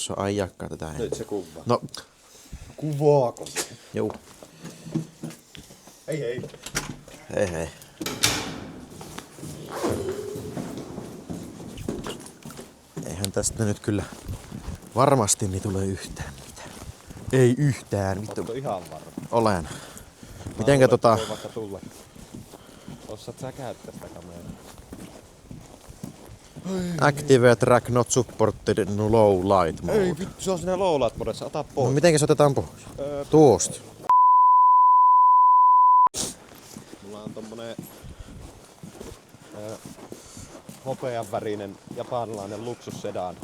jakso ajakkaa tätä. Nyt se kuvaa. No. Kuvaako se? Juu. Hei hei. Hei hei. Eihän tästä nyt kyllä varmasti niin tulee yhtään mitään. Ei yhtään. Ootko ihan varma? Olen. Mitenkä Voi vaikka tulla. Osaat sä käyttää sitä kameraa? Active track not supported no low light mode. Ei vittu, se on siinä low light modessa. Ota pois. No mitenkä se otetaan pois? Tuosta. Mulla on tommonen hopeanvärinen japanilainen luksussedan.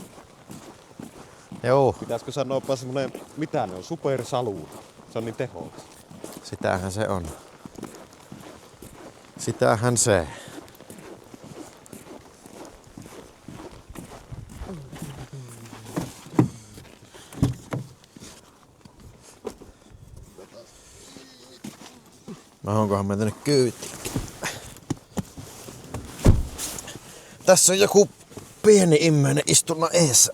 Joo. Pitäisikö sanoa semmonen, mitä ne on, Super Saloon. Se on niin tehokas. Sitähän se on. Sitähän se. Mahonkohan mä tänne kyytiin? Tässä on joku pieni immeinen istunut eessä.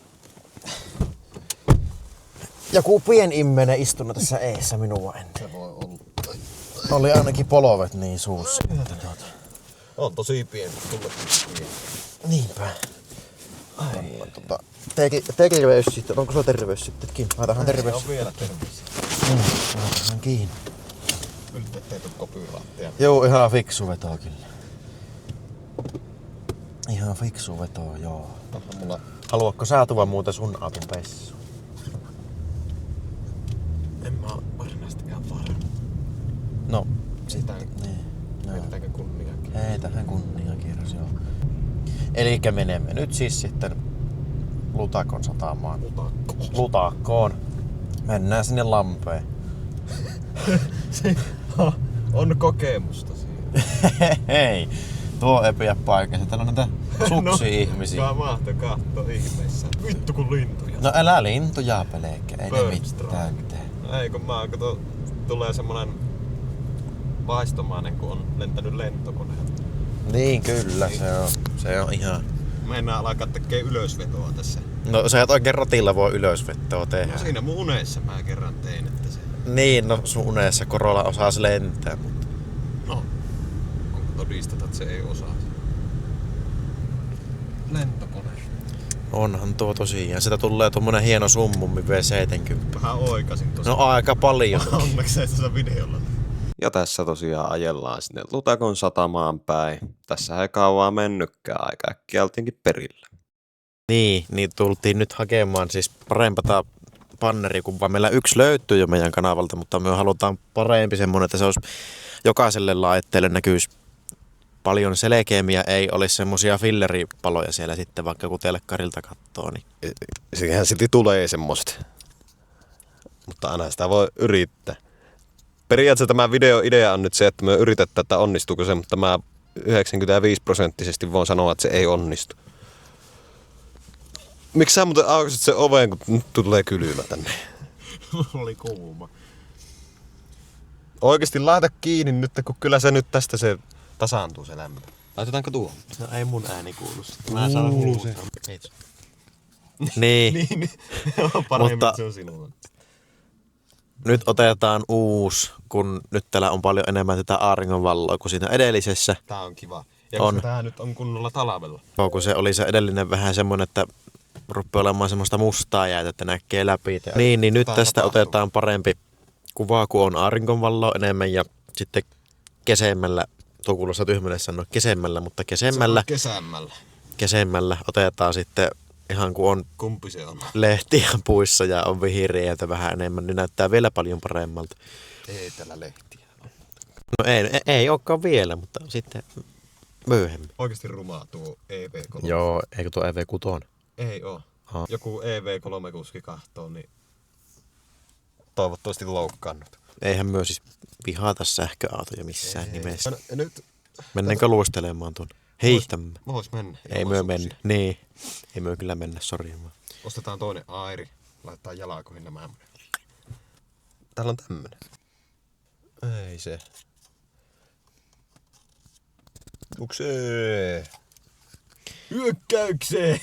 Joku pieni immeinen istunut tässä eessä minua ennen. Se voi olla. Oli ainakin polvet niin suussa. On tosi pieni. Tulla pieni. Niinpä. Ai. Terveys sitten. Onko sulla terveys sittenkin? Laitahan terveys. On vielä terveys. Laitahan kiinni. Nyt ettei tuu kopylaattia. Joo, ihan fiksu veto kyllä. Ihan fiksu veto, joo. Mulla... Haluatko sä tuoda muuten sun auton pessu? En mä oo varmastikaan varma. No, Sitä niin. heitetäänkö kunniakin? Heitähän kunniakierros, joo. Elikkä menemme nyt siis sitten Lutakon satamaan. Lutakkoon. Mennään sinne Lampeen. Se on kokemusta siinä. Hei, tuo ei pidä paikassa. Täällä on näitä suksi-ihmisiä. No, mahto kattoo ihmeessä. Vittu kun lintuja. No älä lintuja pelekkä, ei ne mitään tee. No ei kun mä kato, tulee semmonen vaistomainen kun on lentänyt lentokone. Niin kyllä, se on ihan... Mennään alkaa tekee ylösvetoa tässä. No sä et oikein ratilla voi ylösvettoa tehdä. No siinä mun unessa mä kerran tein, että se... Niin, no sun unessa Korolla osaas lentää, mutta... No, onko todistat, että se ei osaa? Lentokone. Onhan tuo tosiaan. Sitä tulee tommonen hieno summummi V70. Vähän oikasin tossa. No aika paljon. Onneksi ei tässä videolla. Ja tässä tosiaan ajellaan sinne Lutakon satamaan päin. Tässä ei kauaa mennytkään, aika äkkiä oltiinkin perillä. Niin tultiin nyt hakemaan siis parempaa pannerikuvaa. Meillä yksi löytyy jo meidän kanavalta, mutta me halutaan parempi semmonen, että se olisi jokaiselle laitteelle näkyisi paljon selkeämpiä, ei olisi semmosia filleripaloja siellä sitten, vaikka kun telkkarilta kattoo. Niin. Siihen silti tulee semmoset. Mutta aina sitä voi yrittää. Periaatteessa tämä videoidea on nyt se, että me yritetään, että onnistuuko se, mutta mä 95% voin sanoa, että se ei onnistu. Miksi sä muuten aukasit sen oven, kun nyt tulee kylmä tänne? Oli kuuma. Oikeesti laita kiinni nyt, kun kyllä se nyt tästä se tasaantuu se lämpö. Laitetaanko tuo? No ei mun ääni kuulu sitten. Mä saan huluseen. Niin. Niin, paremmin Mutta se on sinulla. nyt otetaan uusi, kun nyt täällä on paljon enemmän tätä auringonvaloa kuin siinä edellisessä. Tää on kiva. Ja kun tää nyt on kunnolla talvella. Kun se oli se edellinen vähän semmonen, että rupeaa olemaan semmoista mustaa jäätä, että näkee läpi. Niin nyt tästä otetaan parempi kuva, kun on auringonvaloa enemmän ja sitten kesemmällä, tuo kuulostaa tyhmälle sanoa kesemmällä, mutta kesemmällä otetaan sitten ihan kun on kumpi se on? Lehtiä puissa ja on vihreältä vähän enemmän, niin näyttää vielä paljon paremmalta. Ei täällä lehtiä. No ei olekaan vielä, mutta sitten myöhemmin. Oikeesti rumaa tuo EV3. Joo, eikö tuo EV6? Ei oo. Aha. Joku EV3 kuski kahtoo, niin toivottavasti loukkaannut. Eihän myös siis vihata sähköautoja missään nimessä. Nyt Mennäänkö luistelemaan tuon? Heittämme. Vois mennä. Ei myö mennä. Niin. Ei myö kyllä mennä, sori. Ostetaan toinen airi. Laittaa jalakoihin nämä. Täällä on tämmönen. Ei se. Tuksee. Hyökkäykseen!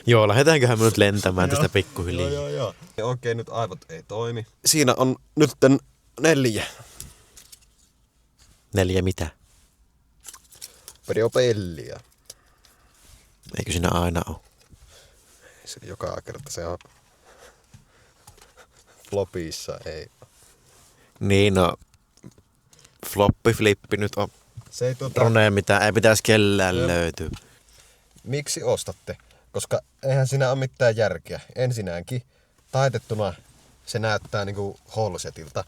Joo, lähdetäänköhän me nyt lentämään tästä pikkuhiljaa. Joo. Okei, nyt aivot ei toimi. Siinä on nytten 4. 4 mitä? Periopellia. Eikö siinä aina ole? Se joka kerta se on flopissa, ei. Niin no, floppi flippi nyt on Se ei drone, mitä ei pitäisi kellään löytyä. Miksi ostatte? Koska eihän siinä ole mitään järkeä. Ensinnäkin taitettuna se näyttää niinku holsetilta,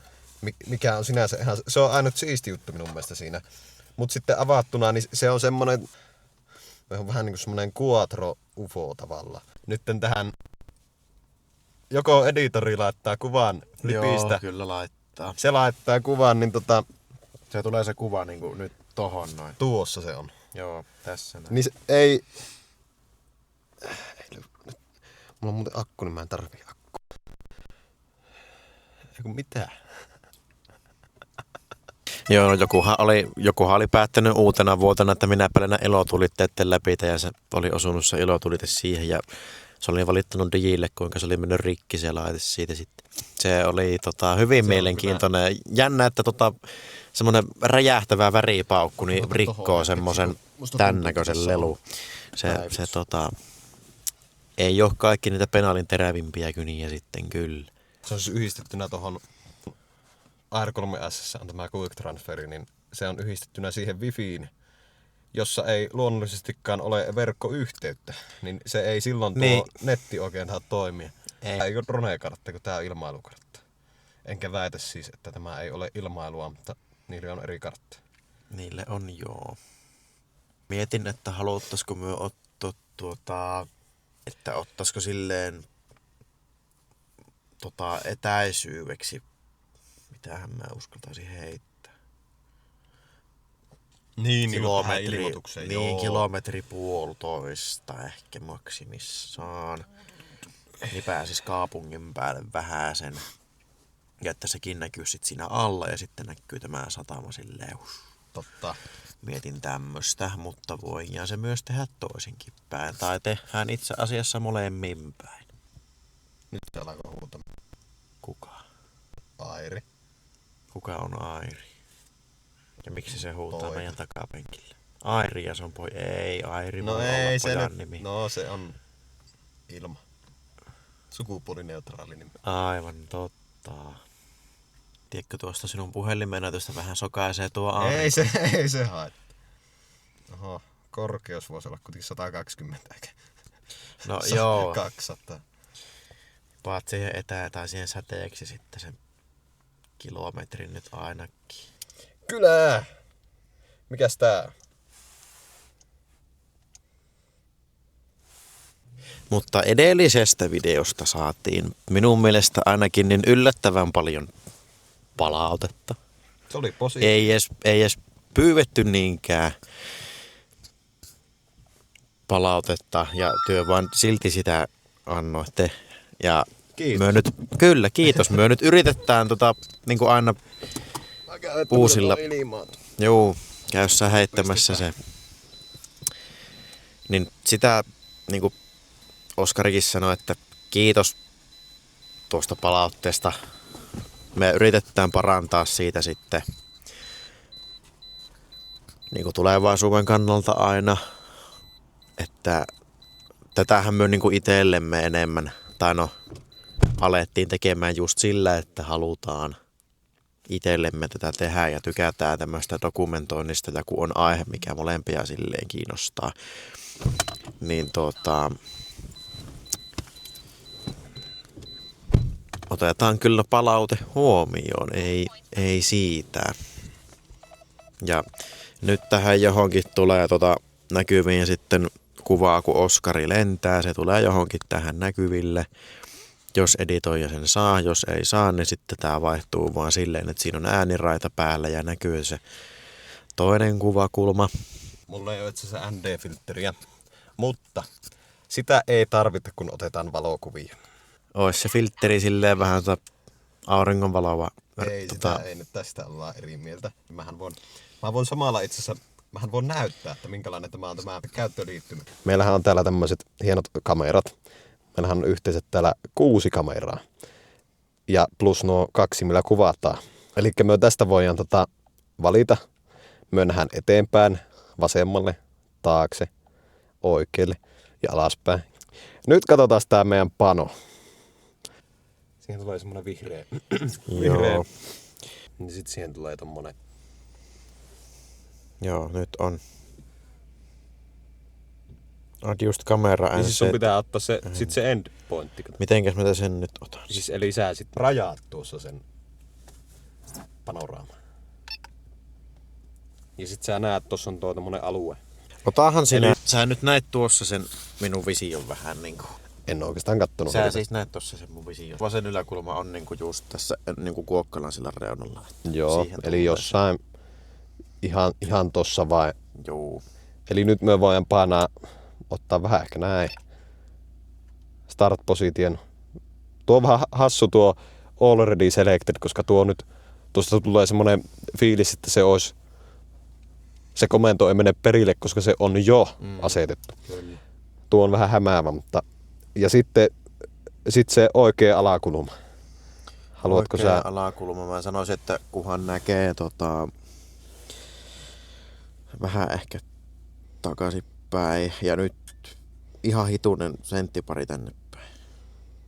mikä on sinänsä ihan, se on ainut siisti juttu minun mielestä siinä. Mut sitten avattuna, niin se on semmonen vähän niinku semmonen quattro UFO tavalla. Nytten tähän joko editori laittaa kuvan flipistä. Joo, kyllä laittaa. Se laittaa kuvan, niin Se tulee se kuva niinku nyt tohon noin. tuossa se on. Joo, tässä näin. Niin se ei mulla on muuten akku, niin mä en tarvii akkua. Eiku mitään. Joo, no jokuhan oli päättänyt uutena vuotena, että minä pelänä ilotulitteiden läpi ja se oli osunut se ilotulite siihen ja se oli valittanut Digille, kuinka se oli mennyt rikki se laite siitä sitten. Se oli hyvin se mielenkiintoinen. Jännä, että semmoinen räjähtävä väripaukku niin rikkoo semmoisen tän näköisen lelu. Se ei ole kaikki niitä penaalin terävimpiä kyniä sitten kyllä. Se on siis yhdistettynä tohon AR3S on tämä Quick Transferi, niin se on yhdistettynä siihen wifiin, jossa ei luonnollisestikaan ole verkkoyhteyttä, niin se ei silloin tuo netti oikein saa toimia. Eikö drone-kartta, kun tää on ilmailukartta. Enkä väitä siis, että tämä ei ole ilmailua, mutta niille on eri kartta. Niille on joo. Mietin, että haluttaisiko me ottaa että ottaisiko silleen etäisyydeksi, mitähän mä uskaltaisin heittää. Niin vähän ilmoitukseen. Niin, kilometri puolitoista ehkä maksimissaan. Niin pääsis kaupungin päälle vähäsen. Ja että sekin näkyy sit siinä alla ja sitten näkyy tämä satama silleen. Totta. Mietin tämmöstä, mutta voidaan se myös tehdä toisinkin päin. Tai tehdään itse asiassa molemmin päin. Nyt se alkaa huutamaan. Kuka? Airi. Kuka on Airi? Ja miksi se huutaa Poika. meidän takapenkillä? Airi ja se on Ei, Airi No voi ei olla se pojan nyt. nimi. No se on Ilma. Sukupuolineutraali nimi. Aivan totta. Tiedätkö tuosta sinun puhelinmenätystä vähän sokaisee tuo aurinko? Ei se haittaa. Oho, korkeus voisi olla kuitenkin 120 eikä. No joo. 200. Paat siihen tai siihen säteeksi sitten sen kilometrin nyt ainakin. Kyllä! Mikäs tää? Mutta edellisestä videosta saatiin minun mielestä ainakin niin yllättävän paljon palautetta. Se oli positiivinen. Ei edes pyydetty niinkään palautetta ja työ vaan silti sitä annoitte. Ja Kiitos. Kiitos. Me nyt yritetään niin kuin aina uusilla. Joo, käy sä heittämässä se. Niin sitä niin kuin Oskarikin sanoi, että kiitos tuosta palautteesta. Me yritetään parantaa siitä sitten niin kuin tulevaisuuden kannalta aina, että tätähän me niin kuin itsellemme enemmän, tai no alettiin tekemään just sillä, että halutaan itsellemme tätä tehdä ja tykätään tämmöistä dokumentoinnista ja kun on aihe, mikä molempia silleen kiinnostaa, niin otetaan kyllä palaute huomioon, ei siitä. Ja nyt tähän johonkin tulee näkyviin sitten kuvaa, kun Oskari lentää, se tulee johonkin tähän näkyville. Jos editoija sen saa, jos ei saa, niin sitten tää vaihtuu vaan silleen, että siinä on ääniraita päällä ja näkyy se toinen kuvakulma. Mulla ei ole itse asiassa ND-filtteriä, mutta sitä ei tarvita, kun otetaan valokuvia. Ois se filtteri silleen vähän auringonvaloa. Ei, sitä ei nyt tästä olla eri mieltä. Mä voin samalla itse asiassa Mähän voin näyttää, että minkälainen tämä on tämä käyttöliittymä. Meillähän on täällä tämmöiset hienot kamerat. Meillähän on yhteensä täällä 6 kameraa. Ja plus nuo 2, millä kuvataan. Eli me tästä voidaan valita. Me nähdään eteenpäin, vasemmalle, taakse, oikealle ja alaspäin. Nyt katsotaan tää meidän pano. Siihen tulee semmonen vihreä. Joo. Niin sit siihen tulee tommonen. Joo, nyt on. Adjust kamera Niin siis sun pitää ottaa sit se endpointti. Mitenkäs mä sen nyt otan? Siis eli sä sit rajaat tuossa sen panoraaman. Ja sit sä näet, tossa on tommonen alue. Otahan sinä. Sä nyt näet tuossa sen minun vision vähän niinku. En oo oikeastaan kattonut. Sä siis näet tossa sen mun vision. Vasen yläkulma on niinku just tässä niinku Kuokkalan sillä reunalla. Joo, eli jossain ihan tossa vai. Joo. Eli nyt me voidaan painaa, ottaa vähän ehkä näin. Start position. Tuo on vähän hassu tuo already selected, koska tuosta tulee semmonen fiilis, että se komento ei mene perille, koska se on jo asetettu. Kyllä. Tuo on vähän hämäävä, mutta ja sitten se oikea alakulma. Haluatko oikea sä? alakulma. Mä sanoisin, että kunhan näkee vähän ehkä takaisinpäin ja nyt ihan hitunen senttipari tänne päin.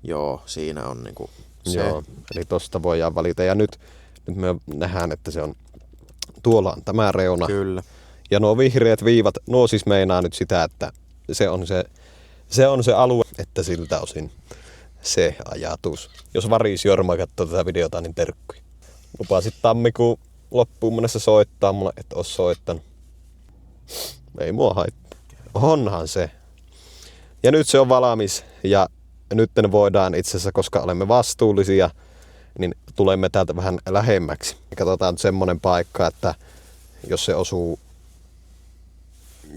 Joo, siinä on niinku se. Joo, eli tosta voidaan valita ja nyt me nähdään, että se on tuolla on tämä reuna. Kyllä. Ja nuo vihreät viivat, nuo siis meinaa nyt sitä, että se on se alue, että siltä osin se ajatus. Jos Varis Jorma katsoo tätä videota, niin terkkuja. Lupasit tammikuun loppuun mennessä soittaa mulle, et oo soittanut. Ei mua haittaa. Onhan se. Ja nyt se on valmis ja nyt voidaan itse asiassa, koska olemme vastuullisia, niin tulemme täältä vähän lähemmäksi. Katsotaan nyt semmonen paikka, että jos se osuu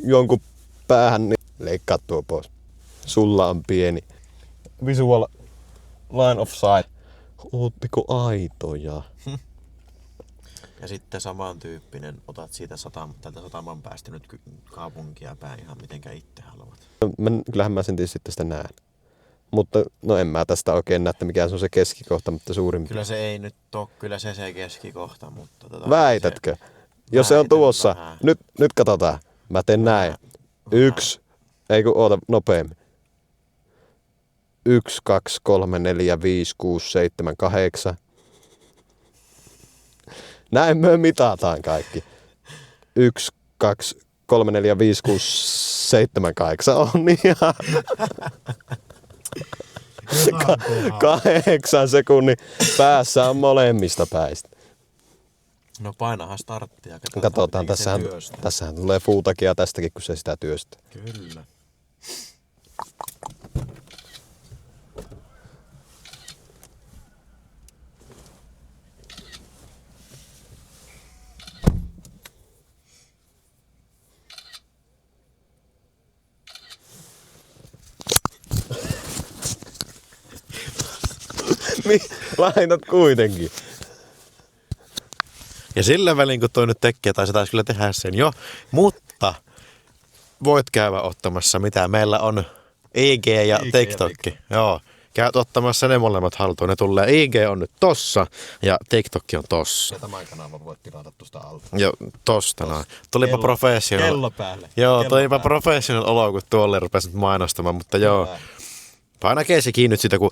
jonkun päähän, niin leikkaa tuo pois. Sulla on pieni visual line of sight. Ootteko aitoja? Ja sitten samantyyppinen, otat siitä tältä sataman päästä nyt kaupunkia päin ihan mitenkä itse haluat. Kyllähän mä sen tietysti tästä näen. Mutta no en mä tästä oikein näe, että mikä se on se keskikohta, mutta suurin. Kyllä se ei nyt ole, kyllä se keskikohta, mutta väitätkö? Jos se on tuossa, nyt katsotaan. Mä teen näin. 1, ei kun oota nopeammin. 1, 2, 3, 4, 5, 6, 7, 8. Näin me mitataan kaikki. 1, 2, 3, 4, 5, 6, 7, 8 on ihan 8 sekunnin päässä on molemmista päistä. No painahan starttia. Katsotaan, tässähän tulee fuutakia tästäkin, kun se sitä työstää. Kyllä. Laitat kuitenkin. Ja sillä välin, kun toi nyt tekee, tai se taisi kyllä tehdä sen jo, mutta voit käydä ottamassa mitä. Meillä on IG ja TikTokki. Joo, käyt ottamassa ne molemmat haltuun. Ne tulee, IG on nyt tossa ja TikTokki on tossa. Ja tämän kanavan voit tilata tuosta alta. Joo, tosta noin. Tulipa professional. Kello päälle. Joo, tulipa professional olo, kun tuolle rupesit mainostamaan, mutta joo. Painakaa se kiinni nyt sitä, kun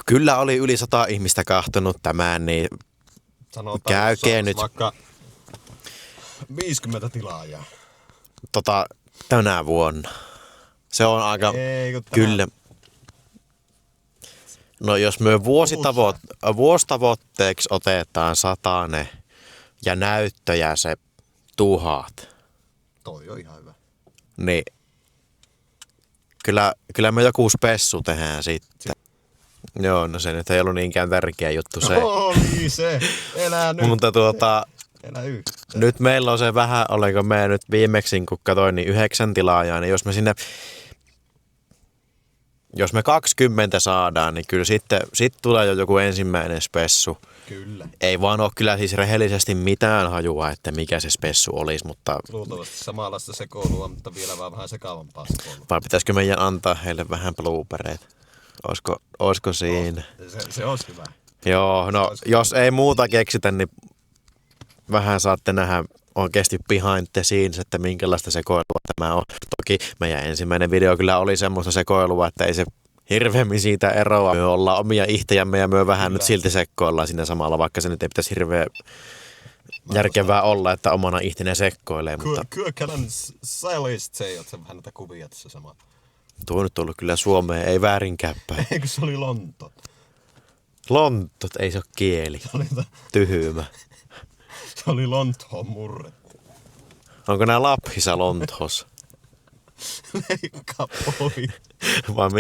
kyllä oli yli 100 ihmistä kahtonut tämän, niin sanotaan, käykää nyt. Vaikka 50 tilaajaa. Tänä vuonna. Se on aika, kyllä. No jos me vuositavoitteeksi otetaan 100 ja näyttöjä se 1000. Toi on ihan hyvä. Niin kyllä me joku spessu tehdään sitten. Joo, no se nyt ei ollut niinkään tärkeä juttu se. Oli se, elää nyt. Mutta elää yhtään. Nyt meillä on se vähän, oliko me nyt viimeksi kun katsoin, niin 9 tilaajaa, niin jos me sinne jos me 20 saadaan, niin kyllä sitten tulee jo joku ensimmäinen spessu. Kyllä. Ei vaan ole kyllä siis rehellisesti mitään hajua, että mikä se spessu olisi, mutta Luultavasti samanlaista sekoilua, mutta vielä vaan vähän sekavampaa sekoilua. vai pitäisikö meidän antaa heille vähän bloopereita? Olisiko siinä? Se olisi hyvä. Joo, no jos ei muuta keksitä, niin vähän saatte nähdä oikeasti behind the scenes, että minkälaista sekoilua tämä on. Toki meidän ensimmäinen video kyllä oli semmoista sekoilua, että ei se hirveämmin siitä eroa. Me ollaan omia ihtejämme ja me vähän nyt silti sekoillaan siinä samalla, vaikka se nyt ei pitäisi hirveän järkevää olla, että omana ihtineen sekoilee. Mutta Kyökälän säilyistä se, että vähän näitä kuvia tässä sama. tuo nyt tullut kyllä Suomeen, ei väärinkään päin. Eikö se oli Lonto? Lontot, ei se ole kieli. Tyhmä. Se oli Lontoon murrettu. Onko nämä Lappissa Lontos? Leikkaa pois. Vai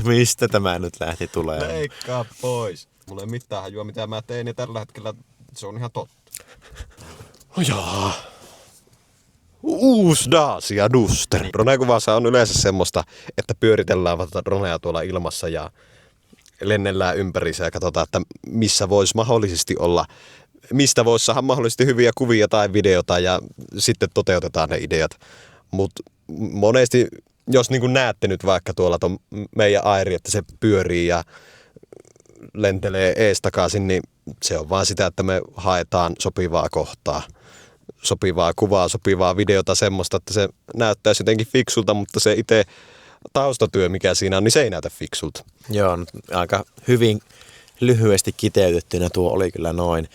mistä tämä nyt lähti tulemaan? Leikkaa pois. Mulla ei mitään hajua, mitä mä teen, ja tällä hetkellä se on ihan totta. No jaa. Uusi Dacia Duster. Drone-kuvassa on yleensä semmoista, että pyöritellään vaikka dronea tuolla ilmassa ja lennellään ympärissä ja katsotaan, että missä voisi mahdollisesti olla, mistä voisi saada mahdollisesti hyviä kuvia tai videota ja sitten toteutetaan ne ideat. Mutta monesti, jos niin kuin näette nyt vaikka tuolla ton meidän Airi, että se pyörii ja lentelee ees takaisin, niin se on vaan sitä, että me haetaan sopivaa kohtaa, sopivaa kuvaa, sopivaa videota, semmoista, että se näyttäisi jotenkin fiksulta, mutta se itse taustatyö, mikä siinä on, niin se ei näytä fiksulta. Joo, aika hyvin lyhyesti kiteytettynä tuo oli kyllä noin.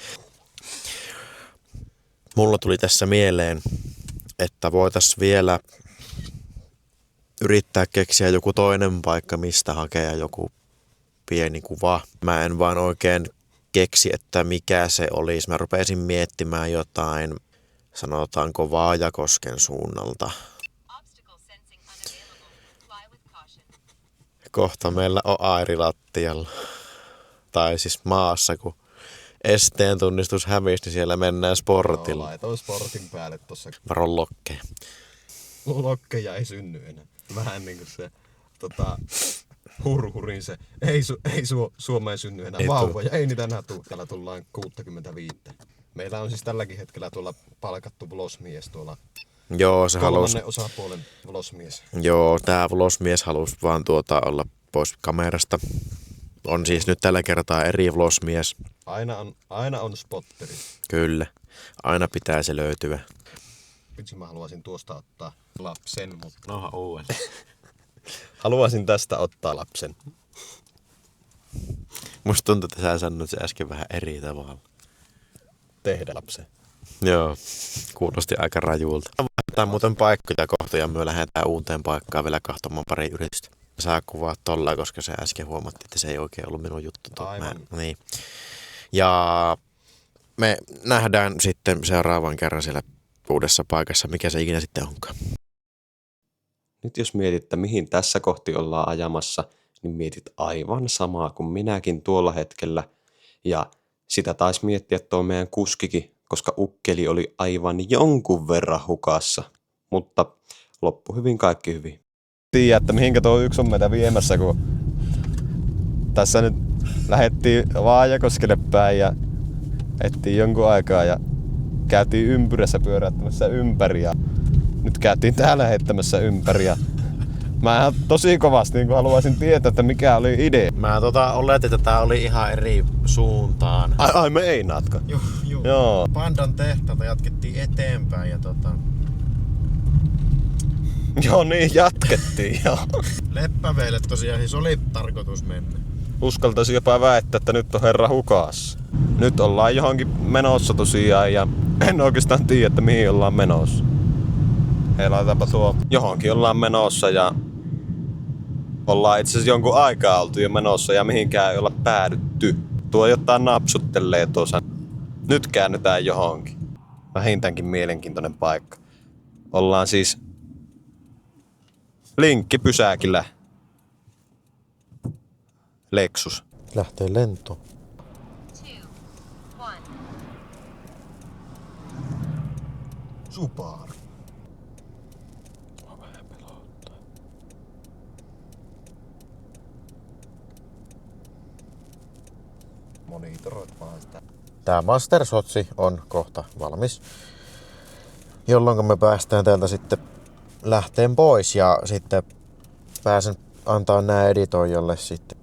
Mulla tuli tässä mieleen, että voitaisiin vielä yrittää keksiä joku toinen paikka, mistä hakea joku pieni kuva. Mä en vaan oikein keksi, että mikä se olisi. Mä rupesin miettimään jotain, sanotaanko Vaajakosken suunnalta. Kohta meillä on Airi lattialla. Tai siis maassa, kun esteen tunnistus hävisi, niin siellä mennään sportilla. Laitoin sportin päälle tossa. Varo lokkeja. Lokkeja ei synny enää. Vähän niin kuin se hurhurin se. Ei Suomeen synny enää Ei vauvoja. Ei niitä enää tuu. Täällä tullaan 65. Meillä on siis tälläkin hetkellä tuolla palkattu vlosmies tuolla. Joo, se halusi. Kolmannen osapuolen vlosmies. Joo, tää vlosmies halusi vaan olla pois kamerasta. On siis nyt tällä kertaa eri vlosmies. Aina on spotteri. Kyllä, aina pitää se löytyä. Vitsi, mä haluaisin tuosta ottaa lapsen, mutta Noha uudelleen. haluaisin tästä ottaa lapsen. Musta tuntuu, että sä sanoit se äsken vähän eri tavalla. Tehdä lapsen. Joo, kuulosti aika rajulta. Vaihdetaan muuten paikkoja kohta ja me lähdetään uuteen paikkaan vielä kahtomaan pari yritystä. Saa kuvaa tolla, koska se äsken huomattiin, että se ei oikein ollut minun juttu. Aivan. Niin. Ja me nähdään sitten seuraavan kerran siellä uudessa paikassa, mikä se ikinä sitten onkaan. Nyt jos mietit, että mihin tässä kohti ollaan ajamassa, niin mietit aivan samaa kuin minäkin tuolla hetkellä. Ja sitä taisi miettiä tuo meidän kuskikin, koska ukkeli oli aivan jonkun verran hukassa. Mutta loppu hyvin, kaikki hyvin. Tiedä, että mihinkä tuo yksi on meitä viemässä, kun tässä nyt lähdettiin Vaajakoskelle päin ja ettiin jonkun aikaa ja käytiin ympyrässä pyöräyttämässä ympäri ja nyt käytiin täällä heittämässä ympäri ja mä tosi kovasti niin haluaisin tietää, että mikä oli idea. Mä oletin, että tää oli ihan eri suuntaan. Ai meinaatko? Joo. Pandan tehtaalta jatkettiin eteenpäin ja Joo niin, jatkettiin joo. Leppäveille tosiaan siis oli tarkoitus mennä. Uskaltaisin jopa väittää, että nyt on herra hukassa. Nyt ollaan johonkin menossa tosiaan ja en oikeastaan tiedä, että mihin ollaan menossa. Hei, laitetaanpa tuo. Johonkin ollaan menossa ja ollaan itse asiassa jonkun aikaa oltu jo menossa ja mihinkään ei olla päädytty. Tuo jotain napsuttelee tuossa. Nyt käännytään johonkin. Vähintäänkin mielenkiintoinen paikka. Ollaan siis Linkkipysäkillä. Lexus. Lähtee lentoon. Subaru. Monitoroit vaan sitä. Tää Master Shotsi on kohta valmis, jolloin me päästään täältä sitten lähteen pois ja sitten pääsen antaa nää editoijalle sitten.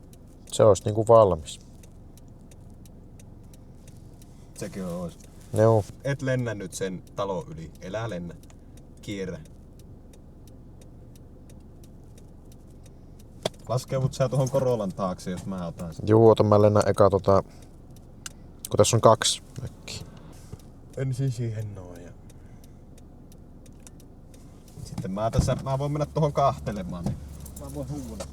Se olisi niinku valmis. Sekin olisi. Joo. Et lennä nyt sen talon yli. Elää lennä. Kierrä. Laskeudut sä tuohon Corolan taakse, jos mä otan sen. Juu, otan mä lennän eka kun tässä on 2 mökkiä. Ensin siihen noin. Sitten mä voin mennä tuohon kahtelemaan. Niin mä voin huuda.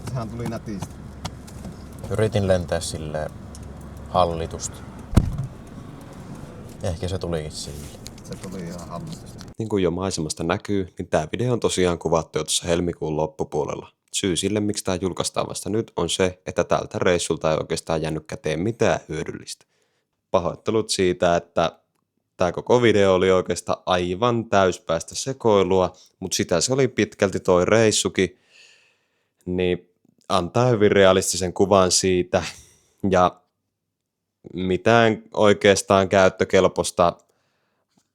Sehän tuli nätisti. Yritin lentää silleen hallitusti. Ehkä se tulikin sille. Se tuli ihan hallitusti. Niin kuin jo maisemasta näkyy, niin tämä video on tosiaan kuvattu jo tuossa helmikuun loppupuolella. Syy sille, miksi tämä julkaistaan vasta nyt, on se, että tältä reissulta ei oikeastaan jäänyt käteen mitään hyödyllistä. Pahoittelut siitä, että tämä koko video oli oikeastaan aivan täyspäistä sekoilua, mutta sitä se oli pitkälti toi reissukin, niin antaa hyvin realistisen kuvan siitä, ja mitään oikeastaan käyttökelpoista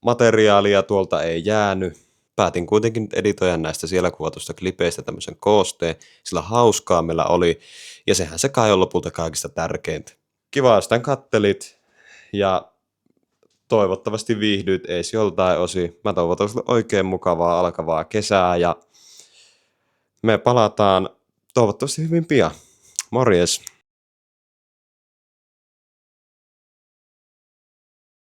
materiaalia tuolta ei jäänyt. Päätin kuitenkin nyt editoida näistä siellä kuvatusta klipeistä tämmöisen koosteen, sillä hauskaa meillä oli, ja sehän se kai on lopulta kaikista tärkeintä. Kiva, jos tämän kattelit, ja toivottavasti viihdyit ees joltain osin. Mä toivotan sulle oikein mukavaa alkavaa kesää, ja me palataan toivottavasti hyvin pian. Morjes!